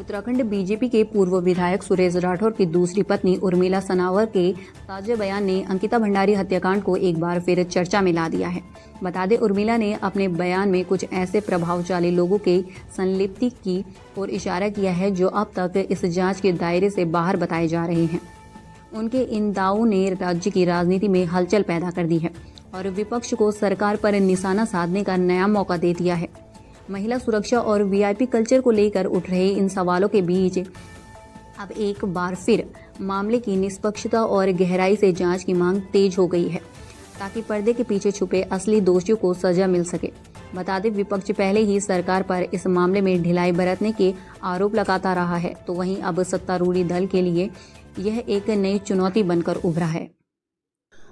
Uttarakhand BJP के पूर्व विधायक सुरेश राठौर की दूसरी पत्नी उर्मिला सनावर के ताजे बयान ने अंकिता भंडारी हत्याकांड को एक बार फिर चर्चा में ला दिया है। बता दें, उर्मिला ने अपने बयान में कुछ ऐसे प्रभावशाली लोगों के संलिप्ति की ओर इशारा किया है जो अब तक इस जांच के दायरे से बाहर बताए जा रहे हैं। उनके इन दावों ने राज्य की राजनीति में हलचल पैदा कर दी है और विपक्ष को सरकार पर निशाना साधने का नया मौका दे दिया है। महिला सुरक्षा और वीआईपी कल्चर को लेकर उठ रहे इन सवालों के बीच अब एक बार फिर मामले की निष्पक्षता और गहराई से जांच की मांग तेज हो गई है ताकि पर्दे के पीछे छुपे असली दोषियों को सजा मिल सके। बता दें, विपक्ष पहले ही सरकार पर इस मामले में ढिलाई बरतने के आरोप लगाता रहा है, तो वहीं अब सत्तारूढ़ी दल के लिए यह एक नई चुनौती बनकर उभरा है।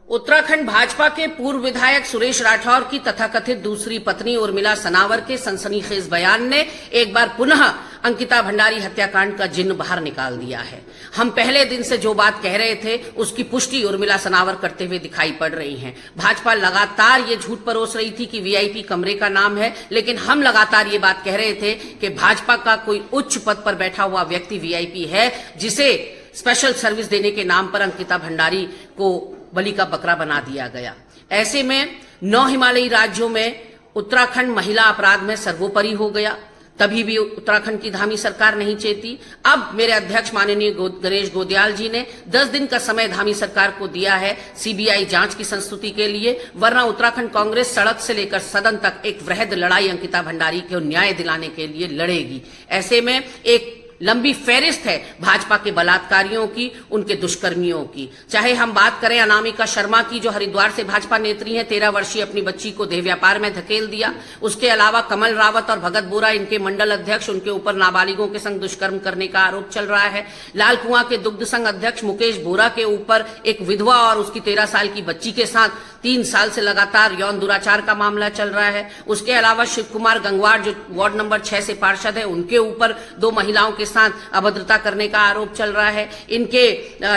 उत्तराखंड भाजपा के पूर्व विधायक सुरेश राठौर की तथाकथित दूसरी पत्नी उर्मिला सनावर के सनसनीखेज बयान ने एक बार पुनः अंकिता भंडारी हत्याकांड का जिन्न बाहर निकाल दिया है। हम पहले दिन से जो बात कह रहे थे उसकी पुष्टि उर्मिला सनावर करते हुए दिखाई पड़ रही हैं। भाजपा लगातार ये झूठ परोस रही थी कि वीआईपी कमरे का नाम है, लेकिन हम लगातार ये बात कह रहे थे कि भाजपा का कोई उच्च पद पर बैठा हुआ व्यक्ति वीआईपी है जिसे स्पेशल सर्विस देने के नाम पर अंकिता भंडारी को बलि का बकरा बना दिया गया। ऐसे में 9 हिमालयी राज्यों में उत्तराखंड महिला अपराध में सर्वोपरि हो गया, तभी भी उत्तराखंड की धामी सरकार नहीं चेती। अब मेरे अध्यक्ष माननीय गणेश गोदयाल जी ने 10 दिन का समय धामी सरकार को दिया है सीबीआई जांच की संस्तुति के लिए, वरना उत्तराखंड कांग्रेस सड़क से लेकर सदन तक एक वृहद लड़ाई अंकिता भंडारी को न्याय दिलाने के लिए लड़ेगी। ऐसे में एक लंबी फेरिस्त है भाजपा के बलात्कारियों की, उनके दुष्कर्मियों की। चाहे हम बात करें अनामिका शर्मा की, जो हरिद्वार से भाजपा नेत्री हैं, 13 वर्षीय अपनी बच्ची को देह व्यापार में धकेल दिया। उसके अलावा कमल रावत और भगत बोरा, इनके मंडल अध्यक्ष, उनके ऊपर नाबालिगों के संग दुष्कर्म करने का आरोप चल रहा है। लाल कुआं के दुग्ध संघ अध्यक्ष मुकेश बोरा के ऊपर एक विधवा और उसकी 13 साल की बच्ची के साथ 3 साल से लगातार यौन दुराचार का मामला चल रहा है। उसके अलावा शिव कुमार गंगवार, जो वार्ड नंबर 6 से पार्षद है, उनके ऊपर 2 महिलाओं के साथ अभद्रता करने का आरोप चल रहा है। इनके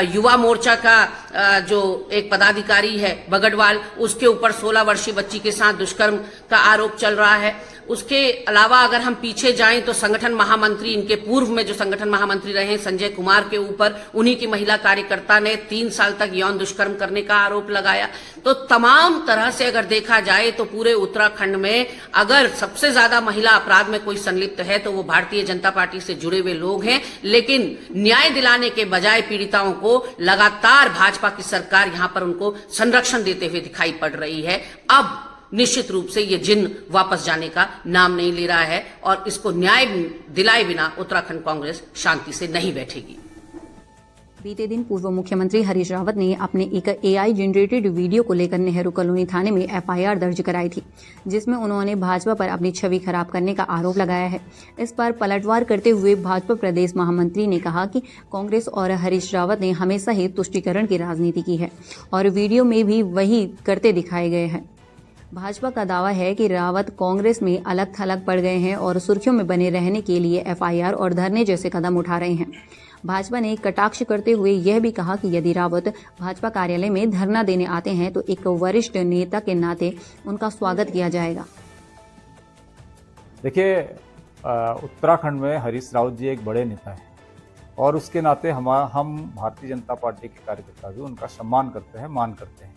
युवा मोर्चा का जो एक पदाधिकारी है बगड़वाल, उसके ऊपर 16 वर्षीय बच्ची के साथ दुष्कर्म का आरोप चल रहा है। उसके अलावा अगर हम पीछे जाएं तो संगठन महामंत्री, इनके पूर्व में जो संगठन महामंत्री रहे संजय कुमार के ऊपर उन्हीं की महिला कार्यकर्ता ने 3 साल तक यौन दुष्कर्म करने का आरोप लगाया। तो तमाम तरह से अगर देखा जाए तो पूरे उत्तराखंड में अगर सबसे ज्यादा महिला अपराध में कोई संलिप्त है तो वो भारतीय जनता पार्टी से जुड़े हुए लोग हैं। लेकिन न्याय दिलाने के बजाय पीड़िताओं को लगातार भाजपा की सरकार यहां पर उनको संरक्षण देते हुए दिखाई पड़ रही है। अब निश्चित रूप से ये जिन्न वापस जाने का नाम नहीं ले रहा है और इसको न्याय दिलाए बिना उत्तराखंड कांग्रेस शांति से नहीं बैठेगी। बीते दिन पूर्व मुख्यमंत्री हरीश रावत ने अपने एक एआई जनरेटेड वीडियो को लेकर नेहरू कॉलोनी थाने में एफआईआर दर्ज कराई थी, जिसमें उन्होंने भाजपा पर अपनी छवि खराब करने का आरोप लगाया है। इस पर पलटवार करते हुए भाजपा प्रदेश महामंत्री ने कहा कि कांग्रेस और हरीश रावत ने हमेशा ही तुष्टीकरण की राजनीति की है और वीडियो में भी वही करते दिखाए गए हैं। भाजपा का दावा है कि रावत कांग्रेस में अलग थलग पड़ गए हैं और सुर्खियों में बने रहने के लिए एफआईआर और धरने जैसे कदम उठा रहे हैं। भाजपा ने कटाक्ष करते हुए यह भी कहा कि यदि रावत भाजपा कार्यालय में धरना देने आते हैं तो एक वरिष्ठ नेता के नाते उनका स्वागत किया जाएगा। देखिए, उत्तराखंड में हरीश रावत जी एक बड़े नेता हैं और उसके नाते हम भारतीय जनता पार्टी के कार्यकर्ता भी उनका सम्मान करते हैं, मान करते हैं।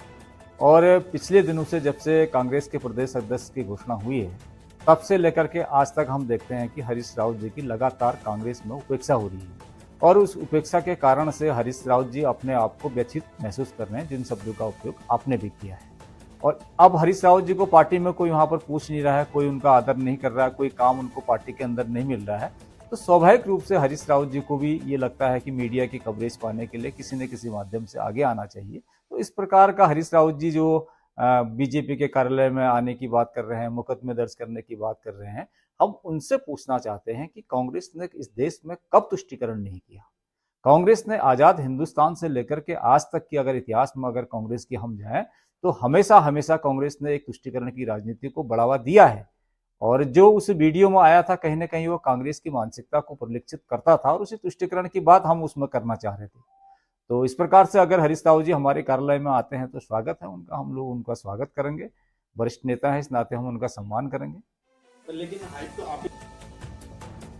और पिछले दिनों से जब से कांग्रेस के प्रदेश अध्यक्ष की घोषणा हुई है तब से लेकर के आज तक हम देखते हैं कि हरीश रावत जी की लगातार कांग्रेस में उपेक्षा हो रही है और उस उपेक्षा के कारण से हरीश रावत जी अपने आप को व्यथित महसूस कर रहे हैं, जिन शब्दों का उपयोग आपने भी किया है। और अब हरीश रावत जी को पार्टी में कोई वहाँ पर पूछ नहीं रहा है, कोई उनका आदर नहीं कर रहा है, कोई काम उनको पार्टी के अंदर नहीं मिल रहा है, तो स्वाभाविक रूप से हरीश रावत जी को भी ये लगता है कि मीडिया की कवरेज पाने के लिए किसी न किसी माध्यम से आगे आना चाहिए। तो इस प्रकार का हरीश रावत जी जो बीजेपी के कार्यालय में आने की बात कर रहे हैं, मुकदमे दर्ज करने की बात कर रहे हैं, हम उनसे पूछना चाहते हैं कि कांग्रेस ने इस देश में कब तुष्टीकरण नहीं किया। कांग्रेस ने आजाद हिंदुस्तान से लेकर के आज तक की अगर इतिहास में अगर कांग्रेस की हम जाएं तो हमेशा हमेशा कांग्रेस ने एक तुष्टीकरण की राजनीति को बढ़ावा दिया है और जो उस वीडियो में आया था कहीं ना कहीं वो कांग्रेस की मानसिकता को परिलक्षित करता था और उसी तुष्टिकरण की बात हम उसमें करना चाह रहे थे। तो इस प्रकार से अगर हरीश रावत जी हमारे कार्यालय में आते हैं तो स्वागत है उनका, हम लोग उनका स्वागत करेंगे। वरिष्ठ नेता है, इस नाते हम उनका सम्मान करेंगे। लेकिन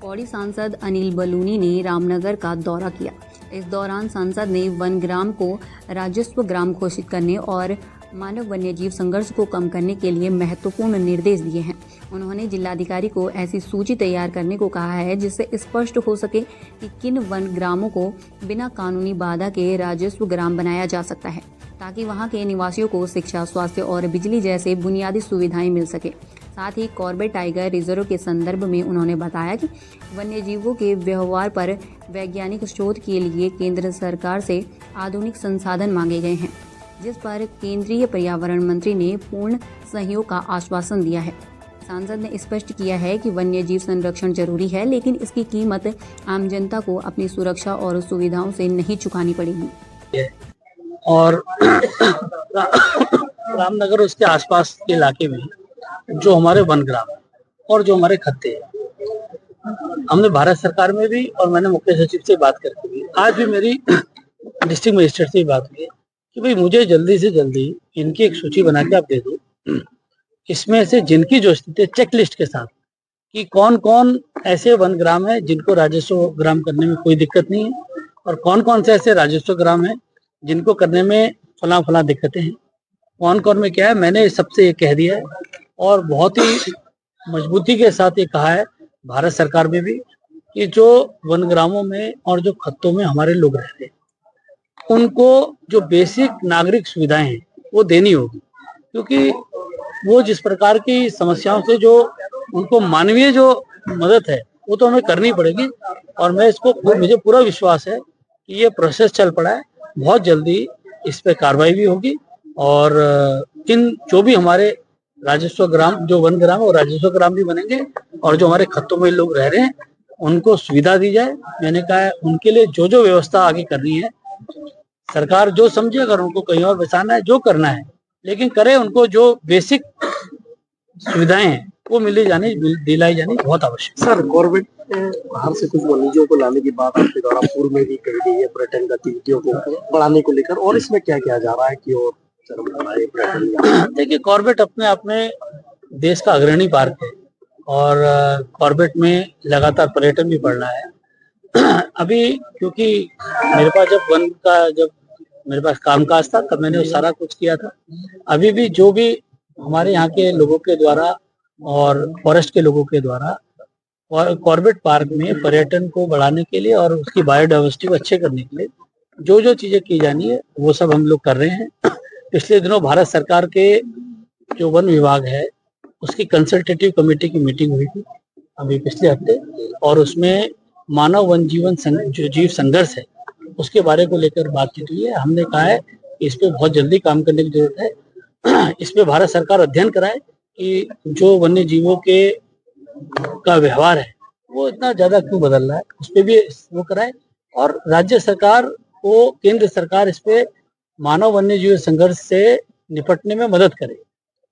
पौड़ी सांसद अनिल बलूनी ने रामनगर का दौरा किया। इस दौरान सांसद ने वन ग्राम को राजस्व ग्राम घोषित करने और मानव वन्यजीव संघर्ष को कम करने के लिए महत्वपूर्ण निर्देश दिए हैं। उन्होंने जिलाधिकारी को ऐसी सूची तैयार करने को कहा है जिससे स्पष्ट हो सके कि किन वन ग्रामों को बिना कानूनी बाधा के राजस्व ग्राम बनाया जा सकता है, ताकि वहां के निवासियों को शिक्षा, स्वास्थ्य और बिजली जैसे बुनियादी सुविधाएं मिल सके। साथ ही कॉर्बेट टाइगर रिजर्व के संदर्भ में उन्होंने बताया कि वन्यजीवों के व्यवहार पर वैज्ञानिक शोध के लिए केंद्र सरकार से आधुनिक संसाधन मांगे गए हैं, जिस पर केंद्रीय पर्यावरण मंत्री ने पूर्ण सहयोग का आश्वासन दिया है। सांसद ने स्पष्ट किया है कि वन्यजीव संरक्षण जरूरी है, लेकिन इसकी कीमत आम जनता को अपनी सुरक्षा और सुविधाओं से नहीं चुकानी पड़ेगी। और रामनगर उसके आसपास के इलाके में जो हमारे वन ग्राम और जो हमारे खत्ते हैं, हमने भारत सरकार में भी और मैंने मुख्य सचिव से बात करके भी, आज भी मेरी डिस्ट्रिक्ट मजिस्ट्रेट से बात हुई है कि भाई मुझे जल्दी से जल्दी इनकी एक सूची बना के आप दे दो, इसमें से जिनकी जो स्थिति है चेक लिस्ट के साथ कि कौन कौन ऐसे वन ग्राम है जिनको राजस्व ग्राम करने में कोई दिक्कत नहीं है और कौन कौन से ऐसे राजस्व ग्राम है जिनको करने में फला दिक्कतें हैं, कौन कौन में क्या है। मैंने सबसे ये कह दिया है और बहुत ही मजबूती के साथ ये कहा है भारत सरकार में भी कि जो वन ग्रामों में और जो खत्तों में हमारे लोग रहते हैं उनको जो बेसिक नागरिक सुविधाएं हैं वो देनी होगी, क्योंकि वो जिस प्रकार की समस्याओं से जो उनको मानवीय जो मदद है वो तो हमें करनी पड़ेगी। और मैं मुझे पूरा विश्वास है कि ये प्रोसेस चल पड़ा है, बहुत जल्दी इस पे कार्रवाई भी होगी और इन जो भी हमारे राजस्व ग्राम जो वन ग्राम है वो राजस्व ग्राम भी बनेंगे और जो हमारे खत्तों में लोग रह रहे हैं उनको सुविधा दी जाए। मैंने कहा है उनके लिए जो जो व्यवस्था आगे करनी है सरकार जो समझे, अगर उनको कहीं और बसाना है जो करना है लेकिन करे, उनको जो बेसिक सुविधाएं हैं वो दिलाई जानी बहुत आवश्यक। सर, कॉर्बेट बाहर से कुछ वन्यजीवों को लाने की बात आपके द्वारा पूर्व में भी कही गई है पर्यटन गतिविधियों को बढ़ाने को लेकर, और इसमें क्या किया जा रहा है कि और पर्यटन? देखिए, कॉर्बेट अपने आप में देश का अग्रणी पार्क है और कॉर्बेट में लगातार पर्यटन भी बढ़ रहा है। अभी क्योंकि जब मेरे पास कामकाज था तब मैंने सारा कुछ किया था। अभी भी जो भी हमारे यहाँ के लोगों के द्वारा और फॉरेस्ट के लोगों के द्वारा कॉर्बेट पार्क में पर्यटन को बढ़ाने के लिए और उसकी बायोडाइवर्सिटी को अच्छे करने के लिए जो जो चीजें की जानी है वो सब हम लोग कर रहे हैं। पिछले दिनों भारत सरकार के जो वन विभाग है उसकी कंसल्टेटिव कमेटी की मीटिंग हुई थी अभी पिछले हफ्ते, और उसमें मानव वन जीव संघर्ष है उसके बारे को लेकर बातचीत हुई है। हमने कहा है कि इस पे बहुत जल्दी काम करने की जरूरत है। इस पे भारत सरकार अध्ययन कराए कि जो वन्य जीवों का व्यवहार है वो इतना ज्यादा क्यों बदल रहा है, उस पे भी वो कराए और राज्य सरकार को केंद्र सरकार इस पे मानव वन्य जीव संघर्ष से निपटने में मदद करे।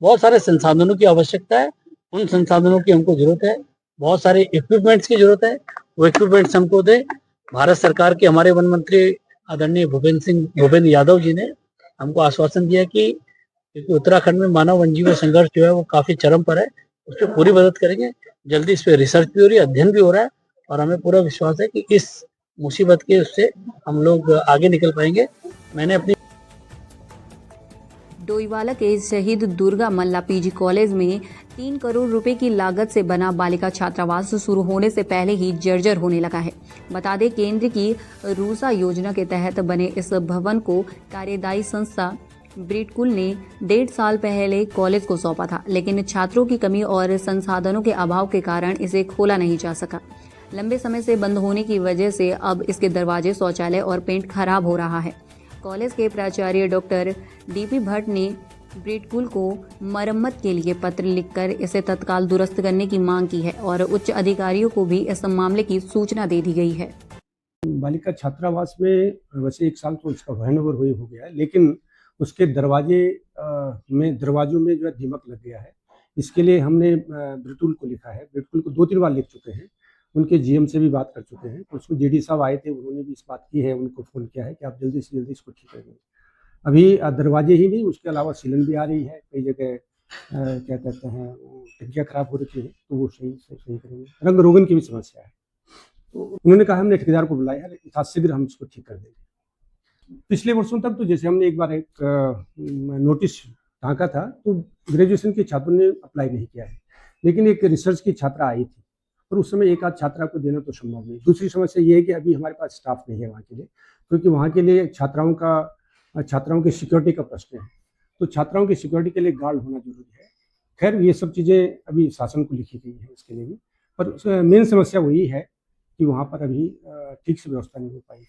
बहुत सारे संसाधनों की आवश्यकता है, उन संसाधनों की हमको जरूरत है, बहुत सारे इक्विपमेंट्स की जरूरत है, वो इक्विपमेंट्स हमको दे। भारत सरकार के हमारे वन मंत्री आदरणीय भूपेंद्र यादव जी ने हमको आश्वासन दिया कि क्योंकि उत्तराखंड में मानव वन्यजीव संघर्ष जो है वो काफी चरम पर है, उस पर पूरी मदद करेंगे। जल्दी इस पे रिसर्च भी हो रही है, अध्ययन भी हो रहा है और हमें पूरा विश्वास है कि इस मुसीबत के उससे हम लोग आगे निकल पाएंगे। मैंने अपनी डोईवाला के शहीद दुर्गा मल्ला पीजी कॉलेज में 3 करोड़ रुपए की लागत से बना बालिका छात्रावास शुरू होने से पहले ही जर्जर होने लगा है। बता दें, केंद्र की रूसा योजना के तहत बने इस भवन को कार्यदायी संस्था ब्रिटकुल ने 1.5 साल पहले कॉलेज को सौंपा था, लेकिन छात्रों की कमी और संसाधनों के अभाव के कारण इसे खोला नहीं जा सका। लंबे समय से बंद होने की वजह से अब इसके दरवाजे, शौचालय और पेंट खराब हो रहा है। कॉलेज के प्राचार्य डॉक्टर डीपी भट्ट ने ब्रिटकुल को मरम्मत के लिए पत्र लिखकर इसे तत्काल दुरुस्त करने की मांग की है और उच्च अधिकारियों को भी इस मामले की सूचना दे दी गई है। बालिका छात्रावास में वैसे 1 साल तो इसका हैंडओवर हो गया है, लेकिन उसके दरवाजों में जो है दीमक लग गया है। इसके लिए हमने ब्रिटुल को लिखा है। ब्रिटुल को 2-3 बार लिख चुके हैं, उनके जीएम से भी बात कर चुके हैं। उसमें जेडी साहब आए थे, उन्होंने भी इस बात की है, उनको फ़ोन किया है कि आप जल्दी से जल्दी इसको ठीक करेंगे। अभी दरवाजे ही नहीं, उसके अलावा सीलन भी आ रही है, कई जगह क्या कहते हैं टंकियाँ खराब हो रखी है, तो वो सही करेंगे। रंग रोगन की भी समस्या है, तो उन्होंने कहा हमने ठेकेदार को बुलाया है, यथाशीघ्र हम इसको ठीक कर देंगे। पिछले वर्षों तक तो जैसे हमने एक बार एक नोटिस टाँका था, तो ग्रेजुएशन के छात्रों ने अप्लाई नहीं किया है, लेकिन एक रिसर्च की छात्रा आई थी और उस समय एक आध छात्रा को देना तो संभव नहीं। दूसरी समस्या ये है कि अभी हमारे पास स्टाफ नहीं है वहाँ के लिए, क्योंकि वहाँ के लिए छात्राओं की सिक्योरिटी का प्रश्न है, तो छात्राओं की सिक्योरिटी के लिए गार्ड होना जरूरी है। खैर ये सब चीज़ें अभी शासन को लिखी गई है इसके लिए भी, पर मेन समस्या वही है कि वहाँ पर अभी ठीक से व्यवस्था नहीं हो पाई।